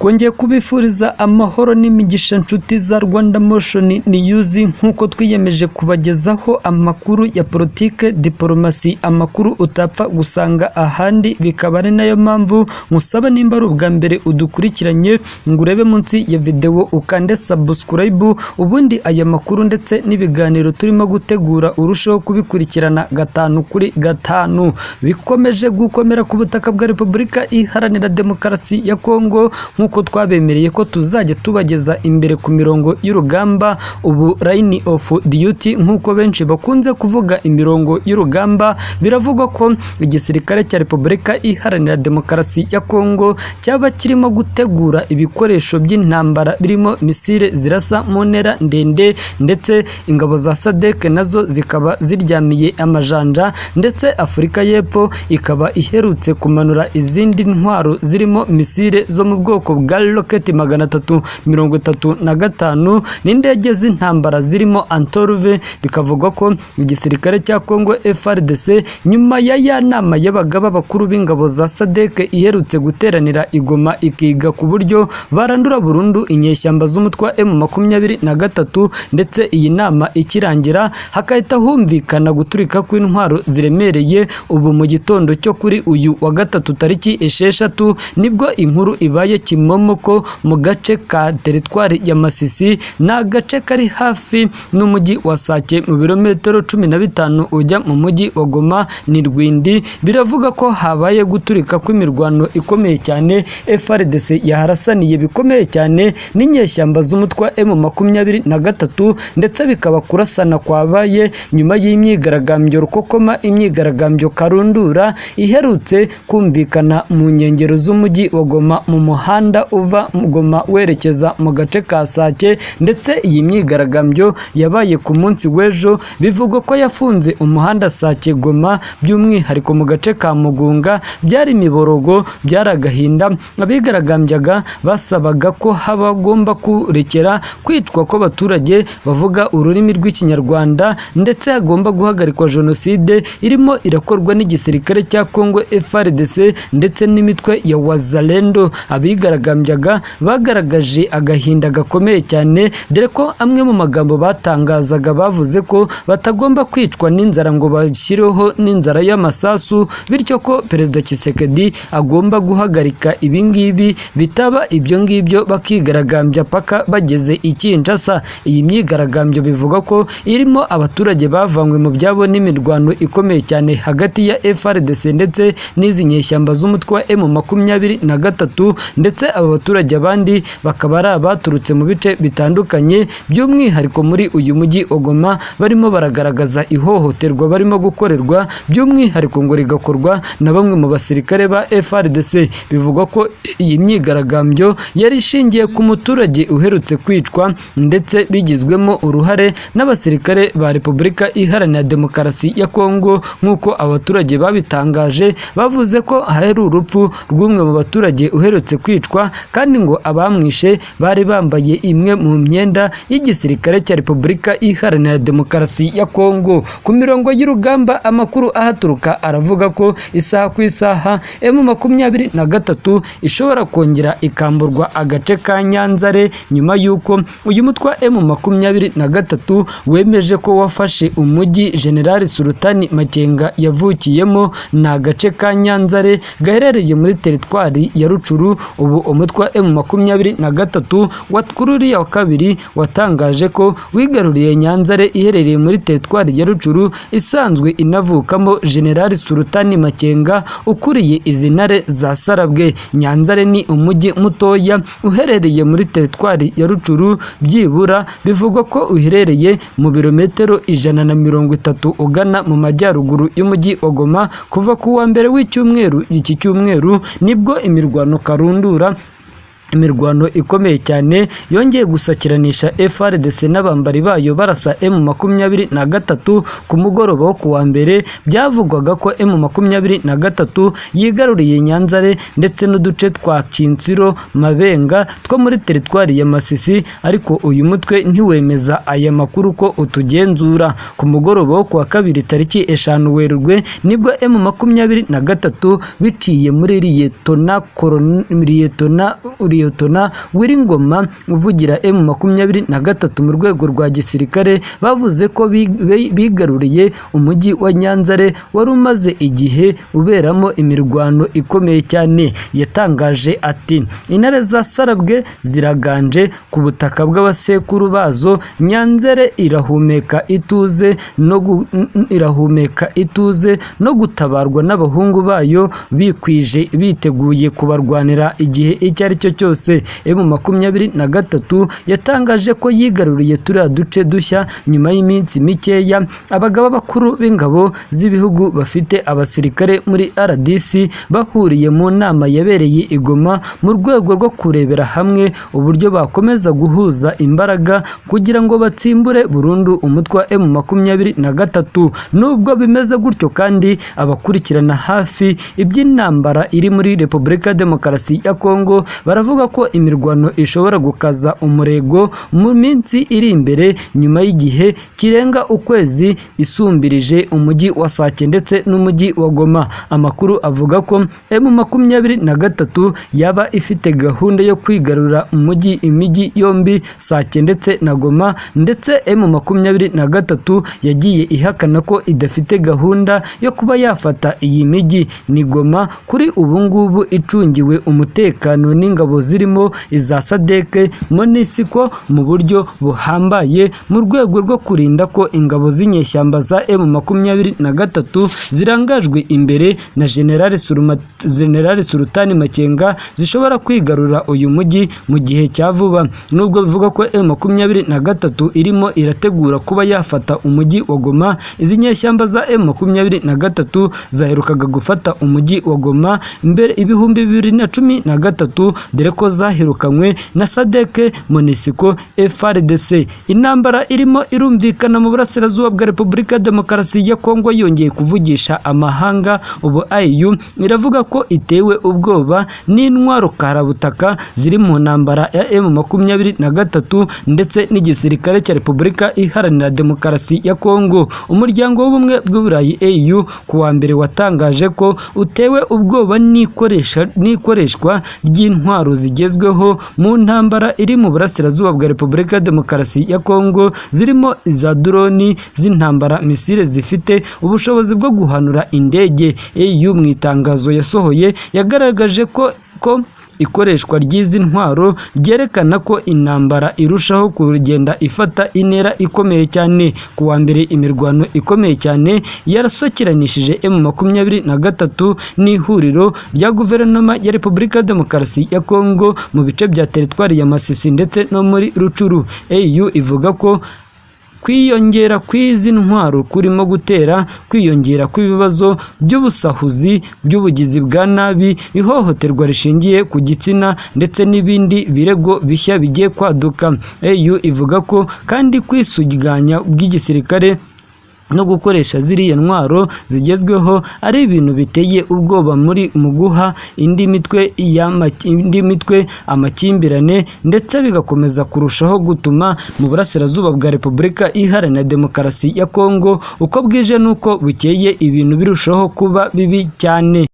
twongeye kubifuriza amahoro n'imigisha nshuti za Rwanda Motion News nkuko twiyemeje kubagezaho amakuru ya politike, diplomasi, amakuru utapfa gusanga ahandi, bikaba ari nayo mpamvu musaba nimba ari ubwa mbere udukurikiranye ngo urebe munsi ya video ukande subscribe, ubundi aya makuru ndetse n'ibiganiro turimo gutegura urushaho kubikurikirana gatanu kuri gatanu. Bikomeje gukomera ku butaka bwa Repubulika Iharanira Demokarasi ya Kongo nkuko twabemereye ko tuzajya tubageza imbere ku mirongo y'urugamba, ubu line of duty nkuko benshi bakunze kuvuga imirongo y'urugamba. Biravugwa ko igisirikare cya Repubulika Iharanira Demokarasi ya Kongo cyaba kirimo gutegura ibikoresho by'intambara birimo misile zirasa mu ntera ndende, ndetse ingabo za SADC nazo zikaba ziryamiye amajanja, ndetse Afurika y'Epfo ikaba iherutse kumanura izindi ntwaro zirimo misile zo mu bwoko bwa rocket 335 n'indege z'intambara zirimo Antorve. Bikavugwa ko igisirikare cya Kongo FARDC nyuma ya nama y'abagaba bakuru b'ingabo za SADC iherutse guteranira igoma ikiga ku buryo barandura burundu inyeshyamba z'umutwe wa M23, ndetse iyi nama ikirangira hakahita humvikana guturika kw'intwaro ziremereye. Ubu mu gitondo cyo kuri uyu wa gatatu tariki 6 nibwo inkuru ibaye Kimomoko mu gace ka teritwari ya Masisi, na gace kari hafi n'umujyi wa Sake mu birometero 15 ujya mu mujyi wa Goma ni Rwindi. Biravuga ko habaye guturika kw'imirwano ikomeye cyane, FARDC yaharasaniye bikomeye cyane n'inyeshyamba z'umutwe wa M23, ndetse bikaba kurasana kwabaye nyuma y'imyigaragambyo rukokoma, imyigaragambyo karundura iherutse kumvikana mu nkengero z'umujyi wa Goma mu muhanda uva Goma werekeza mu gace ka Sake, ndetse iyi myigaragambyo yabaye ku munsi w'ejo. Bivugwa ko yafunze umuhanda Sake Goma, by'umwihariko mu gace ka Mugunga. Byari imiborogo, byari agahinda. Abigaragambyaga basabaga ko habagomba kurekera kwicwa kw'abaturage bavuga ururimi rw'Ikinyarwanda, ndetse hagomba guhagarikwa jenoside irimo irakorwa n'igisirikare cya Kongo FARDC ndetse n'imitwe ya Wazalendo. Abigaragambyaga bagaragaje agahinda gakomeye cyane, dore ko amwe mu magambo batangazaga bavuze ko batagomba kwicwa n'inzara ngo bashyireho n'inzara y'amasasu, bityo ko Perezida Tshisekedi agomba guhagarika ibingibi, bitaba ibyo ngibyo bakigaragambya paka bageze i Kinshasa. Iyi myigaragambyo bivuga ko irimo abaturage bavanywe mu byabo n'imirwano ikomeye cyane hagati ya FARDC ndetse n'izi nyeshyamba z'umutwe wa M23, ndetse aba baturage abandi bakaba ari abaturutse mu bice bitandukanye, by'umwihariko muri uyu mujyi wa Goma barimo baragaragaza ihohoterwa barimo gukorerwa, by'umwihariko ngo rigakorwa na bamwe mu basirikare ba FARDC. Bivugwa ko iyi myigaragambyo yari ishingiye ku muturage uherutse kwicwa, ndetse bigizwemo uruhare n'abasirikare ba Repubulika Iharanira Demokarasi ya Kongo. Nk'uko abaturage babitangaje, bavuze ko hari urupfu rw'umwe mu baturage uherutse kwicwa, kandi ngo abamwishe bari bambaye imwe mu myenda y'igisirikare cya Repubulika Iharanira Demokarasi ya Kongo. Ku mirongo y'urugamba amakuru ahaturuka aravuga ko isaha ku isaha M23 ishobora kongera ikamburwa agace ka Nyanzare, nyuma y'uko uyu mutwe wa M23 wemeje ko wafashe umujyi General Sultani Makenga yavukiyemo, na agace ka Nyanzare gaherereye muri teritwari ya Rucuru. Ubu umutwe wa M23 watkururiya wa kabiri watangaje ko wigaruriye Nyanzare iherereye muri teritwari ya Rucuru, isanzwe inavukamo General Sultani Makenga ukuriye izi ntare za Sarabwe. Nyanzare ni umujyi mutoya uherereye muri teritwari ya Rucuru, byibura bivugwa ko uherereye mu birometero 130 ugana mu majyaruguru y'umujyi wa Goma. Kuva ku wa mbere w'icyumweru iki cyumweru nibwo imirwano karundura, imirwano ikomeye cyane yongeye gusakiranisha FARDC n'abambari bayo barasa M23 ku mugoroba wo kuwa mbere. Byavugwaga ko M23 yigaruriye Nyanzare ndetse n'uduce twa Kinsiro, Mabenga two muri teritwari ya Masisi, ariko uyu mutwe ntiwemeza aya makuru ko utugenzura. Ku mugoroba wo kuwa kabiri tariki 5 Werurwe nibwo M23 biciye muri Liyetona Liyetona Wiringoma uvugira M23 mu rwego rwa gisirikare bavuze ko bigaruriye umujyi wa Nyanzare wari umaze igihe uberamo imirwano ikomeye cyane. Yatangaje ati intare za Sarabwe ziraganje ku butaka bw'abasekuru bazo, Nyanzare irahumeka ituze no gutabarwa n'abahungu bayo bikwije biteguye kubarwanira igihe icyo ari cyo cyose. M23 yatangaje ko yigaruriye turiya duce dushya nyuma y'iminsi mikeya abagaba bakuru b'ingabo z'ibihugu bafite abasirikare muri RDC bahuriye mu nama yabereye i Goma mu rwego rwo kurebera hamwe uburyo bakomeza guhuza imbaraga kugira ngo batsimbure burundu umutwe wa M23. Nubwo bimeze gutyo kandi abakurikirana hafi iby'intambara iri muri Repubulika ya Demokarasi ya Kongo baravuga ko imirwano ishobora gukaza umurego mu minsi iri imbere nyuma y'igihe kirenga ukwezi isumbirije umujyi wa Sake ndetse n'umujyi wa Goma. Amakuru avuga ko M23 yaba ifite gahunda yo kwigarura imijyi yombi Sake ndetse na Goma, ndetse M23 yagiye ihakana ko idafite gahunda yo kuba yafata iyi mijyi. Ni Goma kuri ubu ngubu icungiwe umutekano n'ingabo zirimo iza SADC MONUSCO mu buryo buhambaye mu rwego rwo kurinda ko ingabo z'inyeshyamba za M23 zirangajwe imbere na General Sultani Makenga zishobora kwigarura uyu mujyi mu gihe cya vuba. Nubwo bivuga ko M23 irimo irategura kuba yafata umujyi wa Goma, izi nyeshyamba za M23 zaherukaga gufata umujyi wa Goma mbere 2013 dore ko zahirukanywe na SADC MONUSCO FARDC. Intambara irimo irumvikana mu burasirazuba bwa Repubulika ya Demokarasi ya Kongo yongeye kuvugisha amahanga. Ubu AU iravuga ko itewe ubwoba n'intwaro karabutaka ziri mu ntambara ya M23 ndetse n'igisirikare cya Repubulika Iharanira Demokarasi ya Kongo. Umuryango w'ubumwe bw'Uburayi AU kuwa mbere watangaje ko utewe ubwoba n'ikoreshwa ry'intwaro zigezweho mu ntambara iri mu burasirazuba bwa Repubulika ya Demokarasi ya Kongo, zirimo iza droni z'intambara misile zifite ubushobozi bwo guhanura indege. AU mu itangazo yasohoye yagaragaje ko ikoreshwa ry'izi ntwaro ryerekana ko intambara irushaho kugenda ifata intera ikomeye cyane. Kuwa mbere imirwano ikomeye cyane yarasokeranishije M23 n'ihuriro rya guverinoma ya Repubulika ya Demokarasi ya Kongo mu bice bya teritwari ya Masisi ndetse no muri Rucuru. AU ivuga ko kwiyongera kw'izi ntwaro kurimo gutera kwiyongera kw'ibibazo by'ubusahuzi, by'ubugizi bwa nabi, ihohoterwa rishingiye ku gitsina ndetse n'ibindi birego bishya bigiye kwaduka. AU ivuga ko kandi kwisuganya bw'igisirikare no gukoresha ziriya ntwaro zigezweho ari ibintu biteye ubwoba mu guha indi mitwe amakimbirane, ndetse bigakomeza kurushaho gutuma mu burasirazuba bwa Repubulika Iharanira Demokarasi ya Kongo uko bwije n'uko bukeye ibintu birushaho kuba bibi cyane.